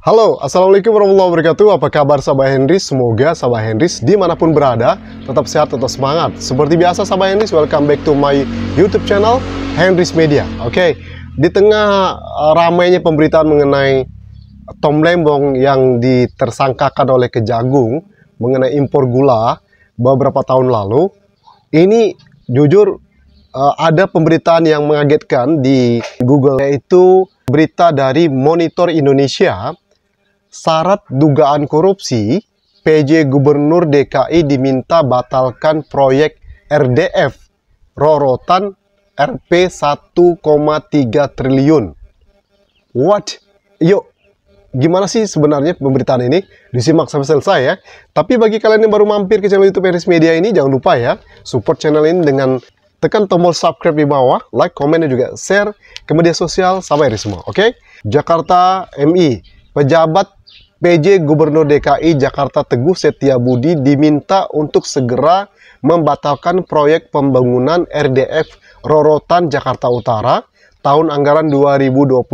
Halo, Assalamualaikum warahmatullahi wabarakatuh. Apa kabar sahabat Henrys? Semoga sahabat Henrys dimanapun berada tetap sehat, tetap semangat. Seperti biasa sahabat Henrys, welcome back to my YouTube channel Henrys Media. Oke, di tengah ramainya pemberitaan mengenai Tom Lembong yang ditersangkakan oleh Kejagung mengenai impor gula beberapa tahun lalu, ini jujur ada pemberitaan yang mengagetkan di Google, yaitu berita dari Monitor Indonesia. Syarat dugaan korupsi, PJ Gubernur DKI diminta batalkan proyek RDF Rorotan Rp 1,3 triliun. What? Yuk, gimana sih sebenarnya pemberitaan ini? Disimak sampai selesai ya. Tapi bagi kalian yang baru mampir ke channel YouTube Henrys Media ini, jangan lupa ya, support channel ini dengan tekan tombol subscribe di bawah, like, komen, dan juga share ke media sosial sampai hari semua. Oke? Jakarta MI, pejabat PJ Gubernur DKI Jakarta Teguh Setiabudi diminta untuk segera membatalkan proyek pembangunan RDF Rorotan Jakarta Utara tahun anggaran 2024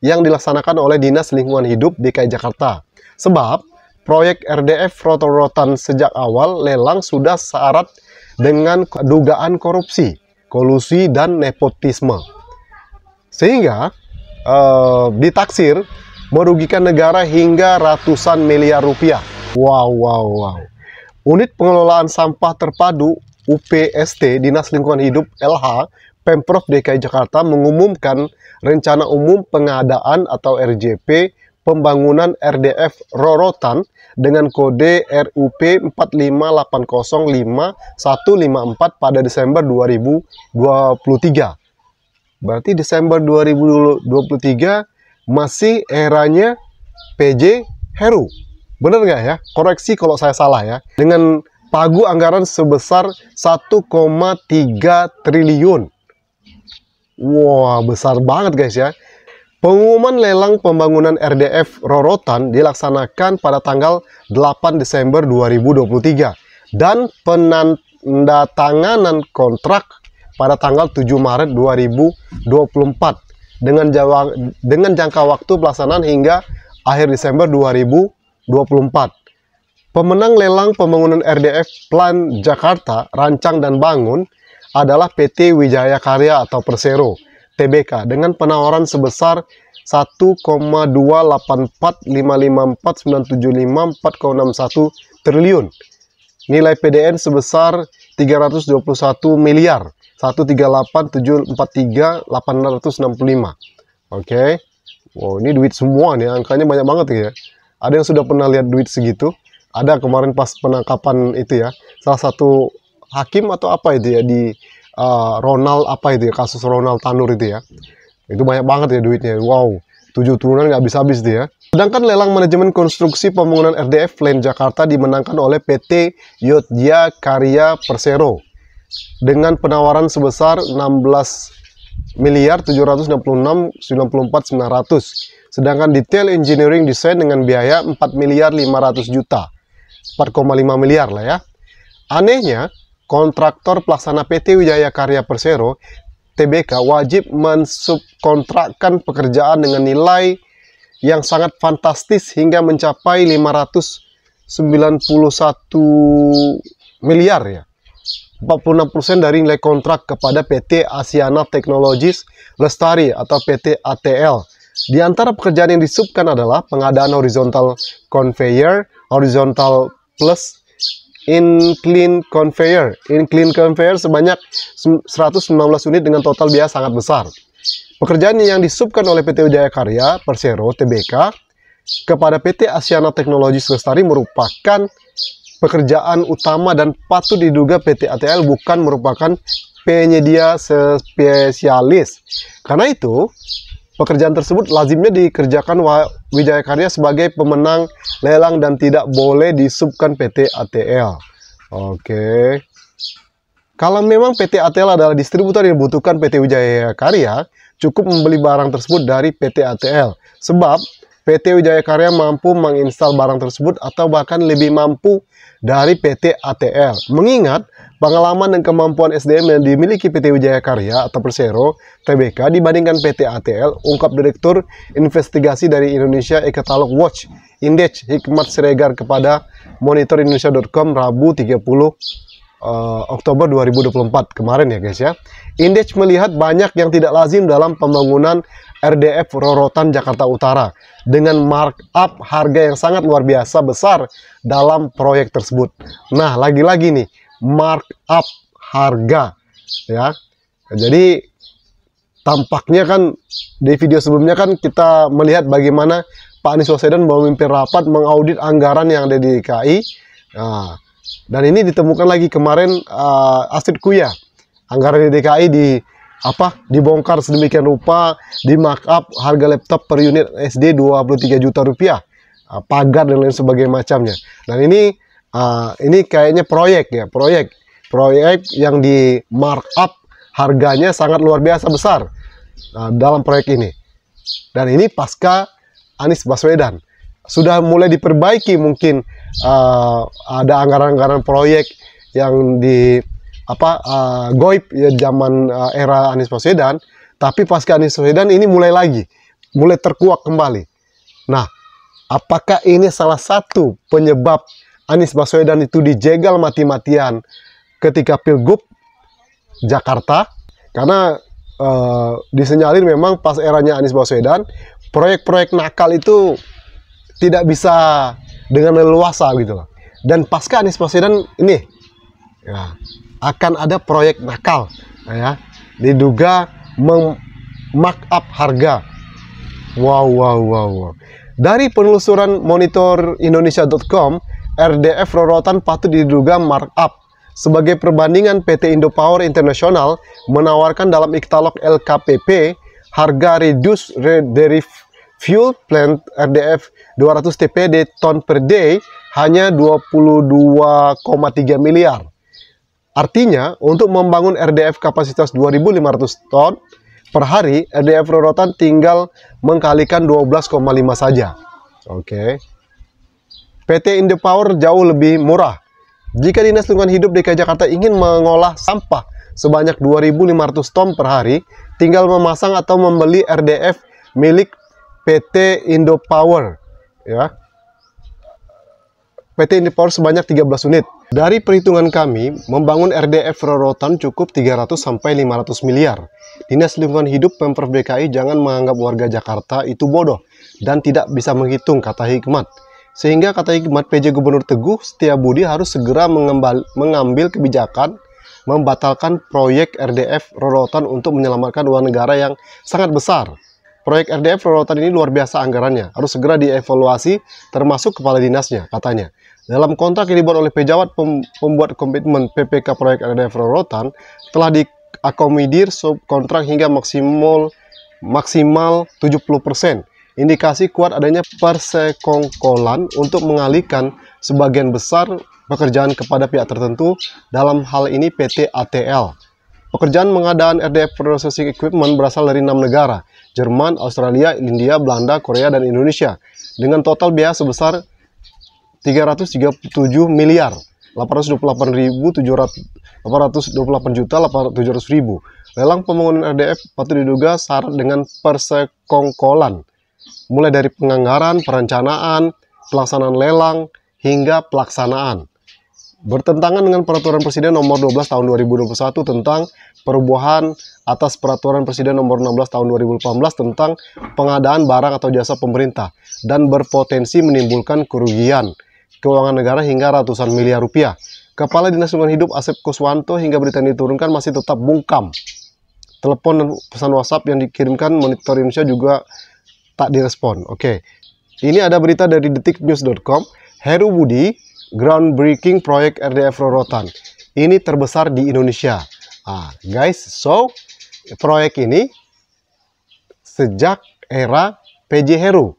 yang dilaksanakan oleh Dinas Lingkungan Hidup DKI Jakarta. Sebab proyek RDF Rorotan sejak awal lelang sudah syarat dengan dugaan korupsi, kolusi, dan nepotisme. Sehingga ditaksir merugikan negara hingga ratusan miliar rupiah. Wow. Unit Pengelolaan Sampah Terpadu UPST Dinas Lingkungan Hidup LH Pemprov DKI Jakarta mengumumkan rencana umum pengadaan atau RJP pembangunan RDF Rorotan dengan kode RUP 458055154 pada Desember 2023. Berarti Desember 2023 masih eranya PJ Heru. Bener nggak ya? Koreksi kalau saya salah ya. Dengan pagu anggaran sebesar 1,3 triliun. Wah, besar banget guys ya. Pengumuman lelang pembangunan RDF Rorotan dilaksanakan pada tanggal 8 Desember 2023 dan penandatanganan kontrak pada tanggal 7 Maret 2024 dengan jangka waktu pelaksanaan hingga akhir Desember 2024. Pemenang lelang pembangunan RDF Plan Jakarta Rancang dan Bangun adalah PT Wijaya Karya atau Persero Tbk dengan penawaran sebesar 1,284554975,4,61 triliun. Nilai PDN sebesar 321 miliar 138.743.865. Oke. Wow, ini duit semua nih, angkanya banyak banget ya. Ada yang sudah pernah lihat duit segitu? Ada kemarin pas penangkapan itu ya. Salah satu hakim atau apa itu ya di Ronald apa itu ya, kasus Ronald Tanur itu ya. Itu banyak banget ya duitnya. Wow, 7 triliunan nggak habis-habis dia. Sedangkan lelang manajemen konstruksi pembangunan RDF Plan Jakarta dimenangkan oleh PT Wijaya Karya Persero dengan penawaran sebesar 16.766.94.900. Sedangkan detail engineering design dengan biaya 4.500.000.000, 4,5 miliar lah ya. Anehnya, kontraktor pelaksana PT Wijaya Karya Persero Tbk wajib mensubkontrakkan pekerjaan dengan nilai yang sangat fantastis hingga mencapai 591 miliar ya. 46% dari nilai kontrak kepada PT Asiana Technologies Lestari atau PT ATL. Di antara pekerjaan yang disubkan adalah pengadaan horizontal conveyor, horizontal plus incline conveyor. Incline conveyor sebanyak 119 unit dengan total biaya sangat besar. Pekerjaan yang disubkan oleh PT Wijaya Karya Persero Tbk kepada PT Asiana Technologies Lestari merupakan pekerjaan utama dan patut diduga PT ATL bukan merupakan penyedia spesialis. Karena itu, pekerjaan tersebut lazimnya dikerjakan Wijaya Karya sebagai pemenang lelang dan tidak boleh disubkan PT ATL. Oke. Kalau memang PT ATL adalah distributor yang dibutuhkan PT Wijaya Karya, cukup membeli barang tersebut dari PT ATL. Sebab PT Wijaya Karya mampu menginstal barang tersebut atau bahkan lebih mampu dari PT ATL. Mengingat pengalaman dan kemampuan SDM yang dimiliki PT Wijaya Karya atau Persero Tbk dibandingkan PT ATL, ungkap Direktur Investigasi dari Indonesia E-Katalog Watch Indej Hikmat Siregar kepada monitorindonesia.com Rabu 30 Oktober 2024 kemarin ya guys ya. Indej melihat banyak yang tidak lazim dalam pembangunan RDF Rorotan Jakarta Utara dengan markup harga yang sangat luar biasa besar dalam proyek tersebut. Nah, lagi-lagi nih, markup harga ya. Jadi tampaknya kan di video sebelumnya kan kita melihat bagaimana Pak Anies Baswedan memimpin rapat mengaudit anggaran yang ada di DKI. Nah, dan ini ditemukan lagi kemarin Astrid Kuya, anggaran di DKI dibongkar sedemikian rupa, di markup harga laptop per unit SD 23 juta rupiah, pagar dan lain sebagainya macamnya. Dan ini kayaknya proyek yang di markup harganya sangat luar biasa besar dalam proyek ini. Dan ini pasca Anies Baswedan sudah mulai diperbaiki, mungkin ada anggaran-anggaran proyek yang goib ya zaman era Anies Baswedan, tapi pasca Anies Baswedan ini mulai terkuak kembali. Nah, apakah ini salah satu penyebab Anies Baswedan itu dijegal mati-matian ketika Pilgub Jakarta? Karena disenyalir memang pas eranya Anies Baswedan, proyek-proyek nakal itu tidak bisa dengan leluasa gitu loh. Dan pasca Anies Baswedan ini ya, akan ada proyek nakal ya, diduga markup harga. Wow. Dari penelusuran monitorindonesia.com, RDF Rorotan patut diduga markup. Sebagai perbandingan, PT Indopower International menawarkan dalam e-katalog LKPP harga reduced derived fuel plant RDF 200 TPD ton per day hanya 22,3 miliar. Artinya, untuk membangun RDF kapasitas 2.500 ton per hari, RDF Rorotan tinggal mengkalikan 12,5 saja. Oke. PT Indopower jauh lebih murah. Jika Dinas Lingkungan Hidup DKI Jakarta ingin mengolah sampah sebanyak 2.500 ton per hari, tinggal memasang atau membeli RDF milik PT Indopower ya. PT Indopower sebanyak 13 unit. Dari perhitungan kami, membangun RDF Rorotan cukup 300 sampai 500 miliar. Dinas Lingkungan Hidup Pemprov DKI jangan menganggap warga Jakarta itu bodoh dan tidak bisa menghitung, kata Hikmat. Sehingga kata Hikmat, PJ Gubernur Teguh Setiabudi harus segera mengambil kebijakan membatalkan proyek RDF Rorotan untuk menyelamatkan uang negara yang sangat besar. Proyek RDF Rorotan ini luar biasa anggarannya, harus segera dievaluasi termasuk kepala dinasnya, katanya. Dalam kontrak yang dibuat oleh pejabat pembuat komitmen PPK proyek RDF Rorotan telah diakomodir subkontrak hingga maksimal 70%. Indikasi kuat adanya persekongkolan untuk mengalihkan sebagian besar pekerjaan kepada pihak tertentu, dalam hal ini PT ATL. Pekerjaan pengadaan RDF Processing Equipment berasal dari 6 negara, Jerman, Australia, India, Belanda, Korea, dan Indonesia, dengan total biaya sebesar 337 miliar 828 juta 700.000. Lelang pembangunan RDF patut diduga syarat dengan persekongkolan, mulai dari penganggaran, perencanaan, pelaksanaan lelang, hingga pelaksanaan. Bertentangan dengan Peraturan Presiden Nomor 12 Tahun 2021 tentang perubahan atas Peraturan Presiden Nomor 16 Tahun 2018 tentang pengadaan barang atau jasa pemerintah dan berpotensi menimbulkan kerugian keuangan negara hingga ratusan miliar rupiah. Kepala Dinas Lingkungan Hidup Asep Kuswanto hingga berita ini diturunkan masih tetap bungkam. Telepon dan pesan WhatsApp yang dikirimkan Monitor Indonesia juga tak direspon. Oke. Ini ada berita dari detiknews.com. Heru Budi, groundbreaking proyek RDF Rorotan. Ini terbesar di Indonesia. Guys, so proyek ini sejak era PJ Heru.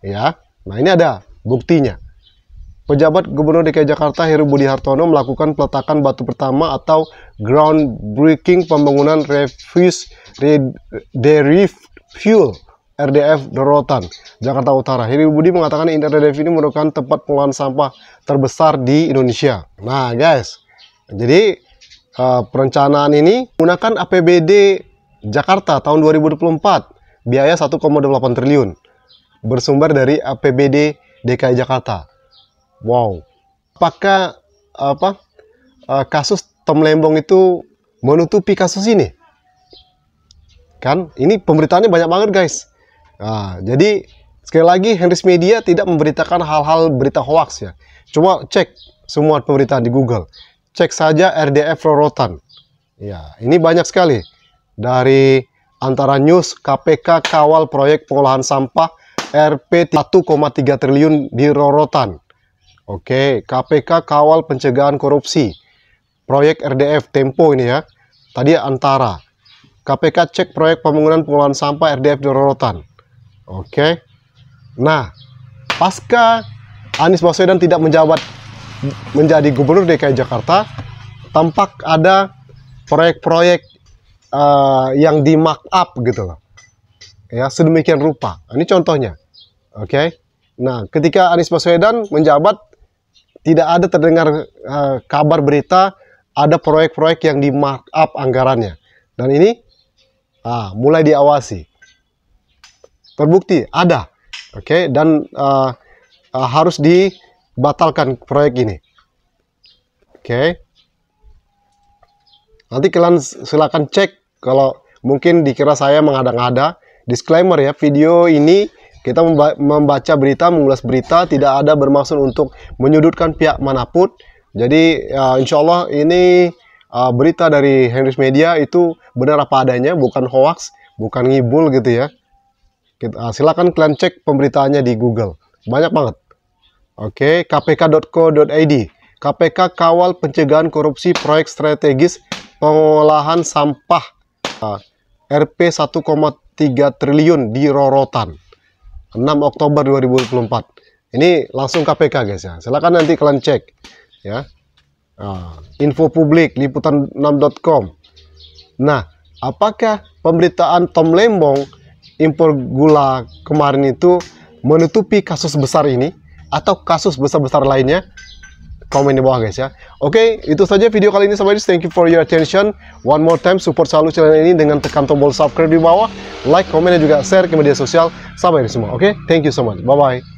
Ya. Nah, ini ada buktinya. Pejabat Gubernur DKI Jakarta Heru Budi Hartono melakukan peletakan batu pertama atau groundbreaking pembangunan refuse derived fuel RDF Rorotan, Jakarta Utara. Heru Budi mengatakan RDF ini merupakan tempat pengolahan sampah terbesar di Indonesia. Nah guys, jadi perencanaan ini menggunakan APBD Jakarta tahun 2024, biaya 1,8 triliun, bersumber dari APBD DKI Jakarta. Wow, apakah kasus Tom Lembong itu menutupi kasus ini? Kan, ini pemberitaannya banyak banget guys. Nah, jadi sekali lagi Henrys Media tidak memberitakan hal-hal berita hoax ya. Cuma cek semua pemberitaan di Google. Cek saja RDF Rorotan. Ya, ini banyak sekali. Dari Antara News, KPK kawal proyek pengolahan sampah Rp 1,3 triliun di Rorotan. Oke, KPK kawal pencegahan korupsi. Proyek RDF Tempo ini ya. Tadi Antara. KPK cek proyek pembangunan pengolahan sampah RDF di Rorotan. Oke. Nah, pasca Anies Baswedan tidak menjabat menjadi Gubernur DKI Jakarta, tampak ada proyek-proyek yang di markup gitu loh. Ya, sedemikian rupa. Ini contohnya. Oke. Nah, ketika Anies Baswedan menjabat, tidak ada terdengar kabar berita ada proyek-proyek yang di markup anggarannya. Dan ini mulai diawasi. Terbukti ada. Oke, dan harus dibatalkan proyek ini. Oke. Nanti kalian silakan cek kalau mungkin dikira saya mengada-ngada. Disclaimer ya, video ini kita membaca berita, mengulas berita, tidak ada bermaksud untuk menyudutkan pihak manapun. Jadi insya Allah ini berita dari Henrys Media itu benar apa adanya, bukan hoax, bukan ngibul gitu ya. Silakan kalian cek pemberitaannya di Google, banyak banget. Oke, kpk.co.id. KPK kawal pencegahan korupsi proyek strategis pengolahan sampah Rp 1,3 triliun di Rorotan 6 Oktober 2024. Ini langsung KPK guys ya. Silakan nanti kalian cek ya. Info publik liputan6.com. Nah, apakah pemberitaan Tom Lembong impor gula kemarin itu menutupi kasus besar ini atau kasus besar-besar lainnya? Komen di bawah guys ya. Oke, itu saja video kali ini sahabat. Thank you for your attention. One more time, support selalu channel ini dengan tekan tombol subscribe di bawah, like, komen, dan juga share ke media sosial. Sampai di semua. Oke, thank you so much. Bye bye.